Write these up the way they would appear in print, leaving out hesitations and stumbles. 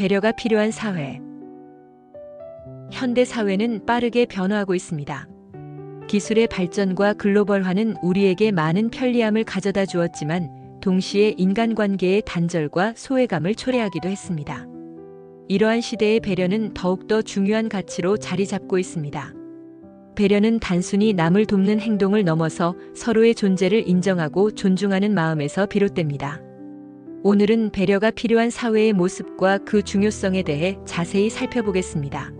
배려가 필요한 사회. 현대 사회는 빠르게 변화하고 있습니다. 기술의 발전과 글로벌화는 우리에게 많은 편리함을 가져다 주었지만 동시에 인간관계의 단절과 소외감을 초래하기도 했습니다. 이러한 시대의 배려는 더욱더 중요한 가치로 자리 잡고 있습니다. 배려는 단순히 남을 돕는 행동을 넘어서 서로의 존재를 인정하고 존중하는 마음에서 비롯됩니다. 오늘은 배려가 필요한 사회의 모습과 그 중요성에 대해 자세히 살펴보겠습니다.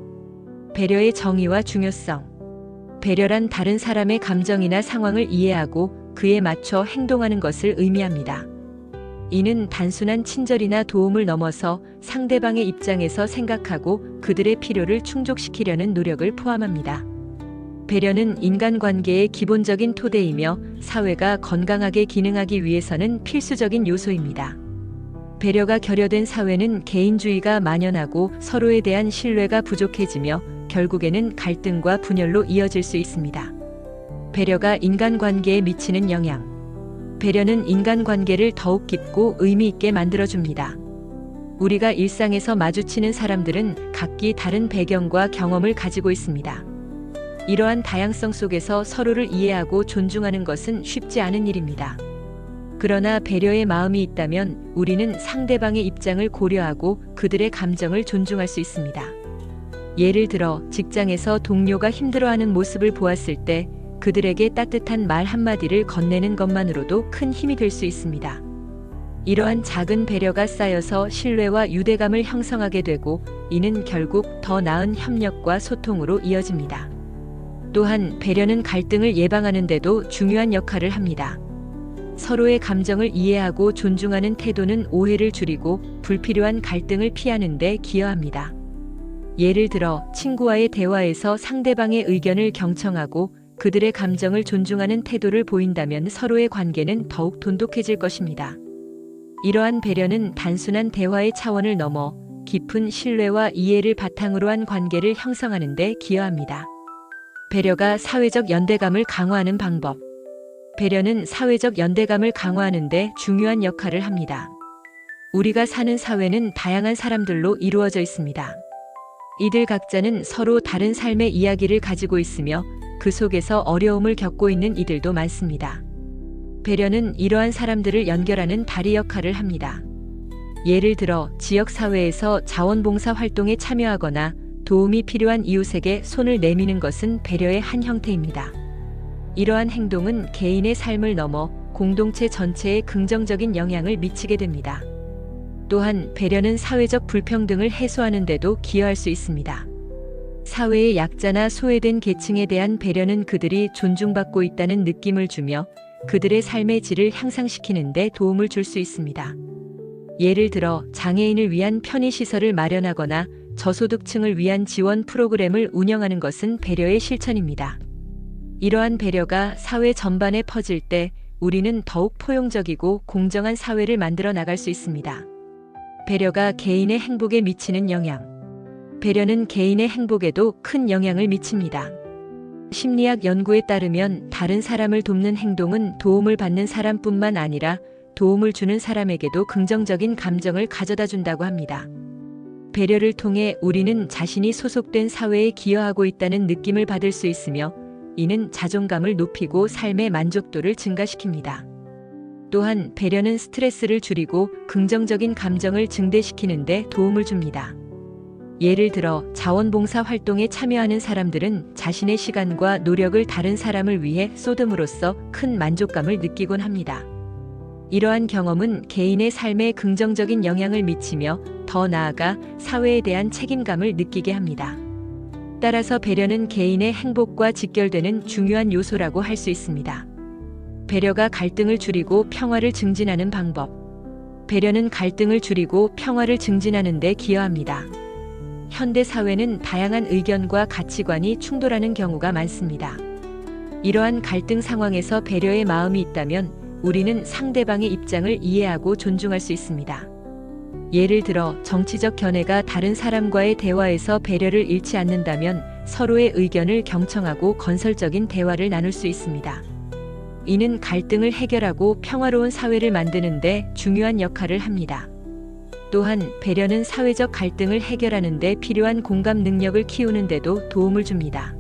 배려의 정의와 중요성. 배려란 다른 사람의 감정이나 상황을 이해하고 그에 맞춰 행동하는 것을 의미합니다. 이는 단순한 친절이나 도움을 넘어서 상대방의 입장에서 생각하고 그들의 필요를 충족시키려는 노력을 포함합니다. 배려는 인간관계의 기본적인 토대이며 사회가 건강하게 기능하기 위해서는 필수적인 요소입니다. 배려가 결여된 사회는 개인주의가 만연하고 서로에 대한 신뢰가 부족해지며 결국에는 갈등과 분열로 이어질 수 있습니다. 배려가 인간관계에 미치는 영향. 배려는 인간관계를 더욱 깊고 의미 있게 만들어줍니다. 우리가 일상에서 마주치는 사람들은 각기 다른 배경과 경험을 가지고 있습니다. 이러한 다양성 속에서 서로를 이해하고 존중하는 것은 쉽지 않은 일입니다. 그러나 배려의 마음이 있다면 우리는 상대방의 입장을 고려하고 그들의 감정을 존중할 수 있습니다. 예를 들어 직장에서 동료가 힘들어하는 모습을 보았을 때 그들에게 따뜻한 말 한마디를 건네는 것만으로도 큰 힘이 될 수 있습니다. 이러한 작은 배려가 쌓여서 신뢰와 유대감을 형성하게 되고 이는 결국 더 나은 협력과 소통으로 이어집니다. 또한 배려는 갈등을 예방하는 데도 중요한 역할을 합니다. 서로의 감정을 이해하고 존중하는 태도는 오해를 줄이고 불필요한 갈등을 피하는 데 기여합니다. 예를 들어 친구와의 대화에서 상대방의 의견을 경청하고 그들의 감정을 존중하는 태도를 보인다면 서로의 관계는 더욱 돈독해질 것입니다. 이러한 배려는 단순한 대화의 차원을 넘어 깊은 신뢰와 이해를 바탕으로 한 관계를 형성하는 데 기여합니다. 배려가 사회적 연대감을 강화하는 방법. 배려는 사회적 연대감을 강화하는 데 중요한 역할을 합니다. 우리가 사는 사회는 다양한 사람들로 이루어져 있습니다. 이들 각자는 서로 다른 삶의 이야기를 가지고 있으며 그 속에서 어려움을 겪고 있는 이들도 많습니다. 배려는 이러한 사람들을 연결하는 다리 역할을 합니다. 예를 들어 지역사회에서 자원봉사 활동에 참여하거나 도움이 필요한 이웃에게 손을 내미는 것은 배려의 한 형태입니다. 이러한 행동은 개인의 삶을 넘어 공동체 전체에 긍정적인 영향을 미치게 됩니다. 또한 배려는 사회적 불평등을 해소하는 데도 기여할 수 있습니다. 사회의 약자나 소외된 계층에 대한 배려는 그들이 존중받고 있다는 느낌을 주며 그들의 삶의 질을 향상시키는 데 도움을 줄 수 있습니다. 예를 들어 장애인을 위한 편의시설을 마련하거나 저소득층을 위한 지원 프로그램을 운영하는 것은 배려의 실천입니다. 이러한 배려가 사회 전반에 퍼질 때 우리는 더욱 포용적이고 공정한 사회를 만들어 나갈 수 있습니다. 배려가 개인의 행복에 미치는 영향. 배려는 개인의 행복에도 큰 영향을 미칩니다. 심리학 연구에 따르면 다른 사람을 돕는 행동은 도움을 받는 사람뿐만 아니라 도움을 주는 사람에게도 긍정적인 감정을 가져다 준다고 합니다. 배려를 통해 우리는 자신이 소속된 사회에 기여하고 있다는 느낌을 받을 수 있으며 이는 자존감을 높이고 삶의 만족도를 증가시킵니다. 또한 배려는 스트레스를 줄이고 긍정적인 감정을 증대시키는 데 도움을 줍니다. 예를 들어 자원봉사 활동에 참여하는 사람들은 자신의 시간과 노력을 다른 사람을 위해 쏟음으로써 큰 만족감을 느끼곤 합니다. 이러한 경험은 개인의 삶에 긍정적인 영향을 미치며 더 나아가 사회에 대한 책임감을 느끼게 합니다. 따라서 배려는 개인의 행복과 직결되는 중요한 요소라고 할 수 있습니다. 배려가 갈등을 줄이고 평화를 증진하는 방법. 배려는 갈등을 줄이고 평화를 증진하는 데 기여합니다. 현대 사회는 다양한 의견과 가치관이 충돌하는 경우가 많습니다. 이러한 갈등 상황에서 배려의 마음이 있다면 우리는 상대방의 입장을 이해하고 존중할 수 있습니다. 예를 들어 정치적 견해가 다른 사람과의 대화에서 배려를 잃지 않는다면 서로의 의견을 경청하고 건설적인 대화를 나눌 수 있습니다. 이는 갈등을 해결하고 평화로운 사회를 만드는 데 중요한 역할을 합니다. 또한 배려는 사회적 갈등을 해결하는 데 필요한 공감 능력을 키우는 데도 도움을 줍니다.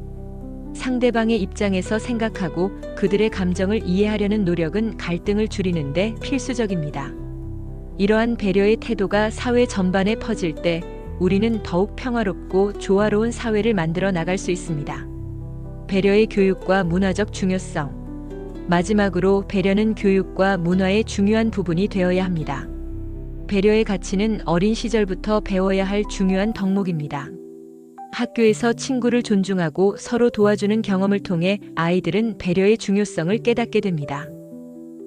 상대방의 입장에서 생각하고 그들의 감정을 이해하려는 노력은 갈등을 줄이는 데 필수적입니다. 이러한 배려의 태도가 사회 전반에 퍼질 때 우리는 더욱 평화롭고 조화로운 사회를 만들어 나갈 수 있습니다. 배려의 교육과 문화적 중요성. 마지막으로 배려는 교육과 문화의 중요한 부분이 되어야 합니다. 배려의 가치는 어린 시절부터 배워야 할 중요한 덕목입니다. 학교에서 친구를 존중하고 서로 도와주는 경험을 통해 아이들은 배려의 중요성을 깨닫게 됩니다.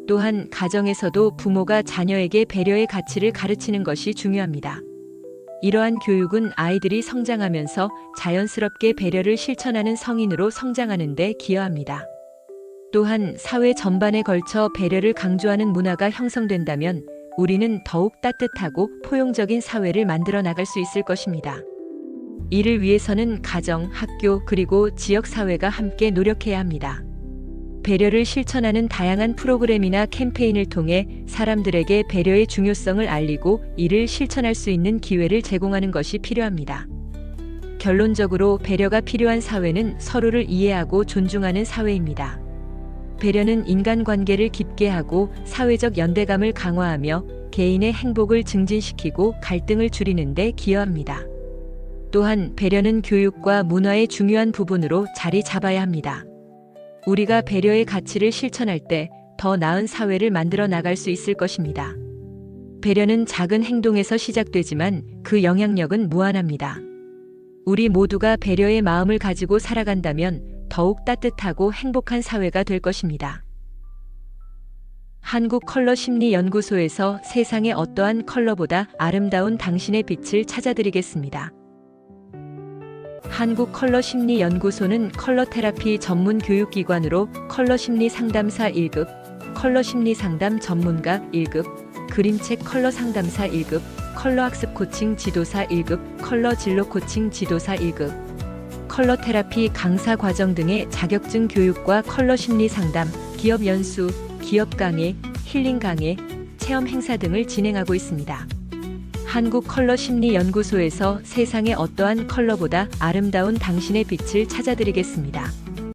또한 가정에서도 부모가 자녀에게 배려의 가치를 가르치는 것이 중요합니다. 이러한 교육은 아이들이 성장하면서 자연스럽게 배려를 실천하는 성인으로 성장하는 데 기여합니다. 또한 사회 전반에 걸쳐 배려를 강조하는 문화가 형성된다면 우리는 더욱 따뜻하고 포용적인 사회를 만들어 나갈 수 있을 것입니다. 이를 위해서는 가정, 학교, 그리고 지역 사회가 함께 노력해야 합니다. 배려를 실천하는 다양한 프로그램이나 캠페인을 통해 사람들에게 배려의 중요성을 알리고 이를 실천할 수 있는 기회를 제공하는 것이 필요합니다. 결론적으로 배려가 필요한 사회는 서로를 이해하고 존중하는 사회입니다. 배려는 인간관계를 깊게 하고 사회적 연대감을 강화하며 개인의 행복을 증진시키고 갈등을 줄이는 데 기여합니다. 또한 배려는 교육과 문화의 중요한 부분으로 자리 잡아야 합니다. 우리가 배려의 가치를 실천할 때 더 나은 사회를 만들어 나갈 수 있을 것입니다. 배려는 작은 행동에서 시작되지만 그 영향력은 무한합니다. 우리 모두가 배려의 마음을 가지고 살아간다면 더욱 따뜻하고 행복한 사회가 될 것입니다. 한국컬러심리연구소에서 세상의 어떠한 컬러보다 아름다운 당신의 빛을 찾아드리겠습니다. 한국컬러심리연구소는 컬러테라피 전문 교육기관으로 컬러심리 상담사 1급, 컬러심리 상담 전문가 1급, 그림책 컬러 상담사 1급, 컬러학습 코칭 지도사 1급, 컬러 진로 코칭 지도사 1급, 컬러테라피 강사 과정 등의 자격증 교육과 컬러심리 상담, 기업 연수, 기업 강의, 힐링 강의, 체험 행사 등을 진행하고 있습니다. 한국컬러심리연구소에서 세상의 어떠한 컬러보다 아름다운 당신의 빛을 찾아드리겠습니다.